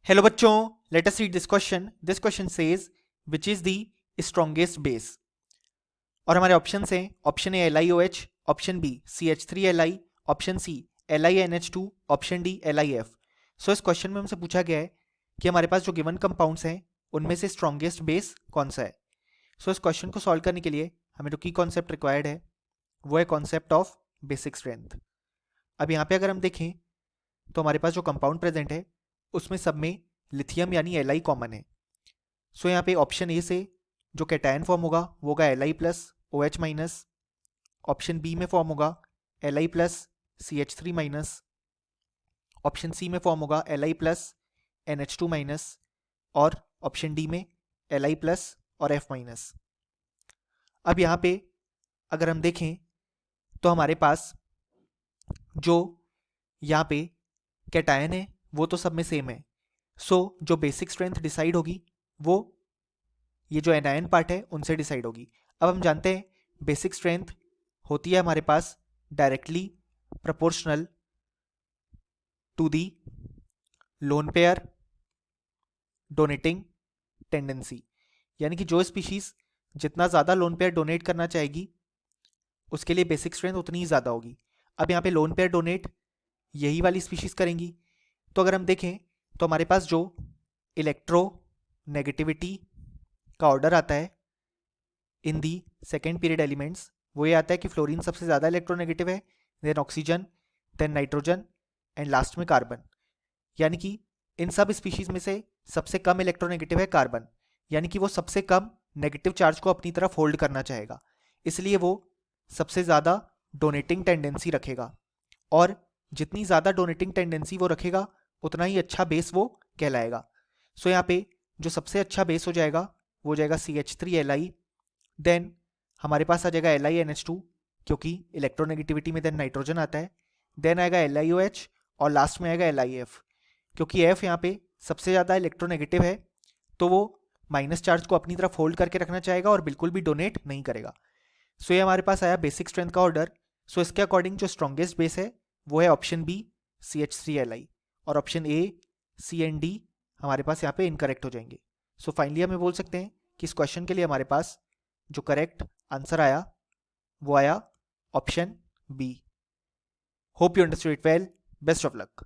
Hello बच्चों, let us read this question. This question says which is the strongest base. और हमारे option हैं option A LiOH, option B CH3Li, option C LiNH2, option D LiF. So इस question में हमसे पूछा गया है कि हमारे पास जो गिवन कंपाउंड्स हैं उनमें से स्ट्रॉन्गेस्ट बेस कौन सा है. सो इस क्वेश्चन को सॉल्व करने के लिए हमें जो की कॉन्सेप्ट रिक्वायर्ड है वो है कॉन्सेप्ट ऑफ बेसिक स्ट्रेंथ. अब यहाँ पे अगर हम देखें तो हमारे पास जो कंपाउंड प्रेजेंट है उसमें सब में लिथियम यानी Li कॉमन है. सो यहाँ पे ऑप्शन ए से जो कैटायन फॉर्म होगा वो होगा Li plus OH minus. Option B में फॉर्म होगा Li plus CH3 minus. Option C में फॉर्म होगा Li प्लस NH2 माइनस. और ऑप्शन डी में Li प्लस और F माइनस. अब यहाँ पे अगर हम देखें तो हमारे पास जो यहाँ पे कैटायन है वो तो सब में सेम है. सो जो बेसिक स्ट्रेंथ डिसाइड होगी वो ये जो एनायन पार्ट है उनसे डिसाइड होगी. अब हम जानते हैं बेसिक स्ट्रेंथ होती है हमारे पास directly proportional to the lone pair donating tendency. यानी कि जो स्पीशीज जितना ज़्यादा लोन पेयर डोनेट करना चाहेगी उसके लिए बेसिक स्ट्रेंथ उतनी ही ज़्यादा होगी. अब यहाँ पे लोन पेयर डोनेट यही वाली स्पीशीज करेंगी. तो अगर हम देखें तो हमारे पास जो इलेक्ट्रो नेगेटिविटी का ऑर्डर आता है इन दी सेकेंड पीरियड एलिमेंट्स वो ये आता है कि फ्लोरीन सबसे ज़्यादा इलेक्ट्रोनेगेटिव है, then oxygen, then nitrogen and last में कार्बन. यानी कि इन सब स्पीशीज में से सबसे कम इलेक्ट्रोनेगेटिव है कार्बन. यानी कि वो सबसे कम नेगेटिव चार्ज को अपनी तरफ होल्ड करना चाहेगा, इसलिए वो सबसे ज़्यादा डोनेटिंग टेंडेंसी रखेगा. और जितनी ज़्यादा डोनेटिंग टेंडेंसी वो रखेगा उतना ही अच्छा बेस वो कहलाएगा. सो यहाँ पे जो सबसे अच्छा बेस हो जाएगा वो हो जाएगा CH3Li. देन हमारे पास आ जाएगा LiNH2 क्योंकि इलेक्ट्रोनेगेटिविटी में देन नाइट्रोजन आता है. देन आएगा LiOH और लास्ट में आएगा LiF क्योंकि F यहाँ पे सबसे ज़्यादा इलेक्ट्रोनेगेटिव है तो वो माइनस चार्ज को अपनी तरफ होल्ड करके रखना चाहेगा और बिल्कुल भी डोनेट नहीं करेगा. सो ये हमारे पास आया बेसिक स्ट्रेंथ का ऑर्डर. सो इसके अकॉर्डिंग जो स्ट्रॉन्गेस्ट बेस है वो है ऑप्शन बी CH3Li और option A C and D हमारे पास यहाँ पे इनकरेक्ट हो जाएंगे. सो फाइनली हमें बोल सकते हैं कि इस क्वेश्चन के लिए हमारे पास जो करेक्ट आंसर आया वो आया option B. Hope you understood it well. Best of luck.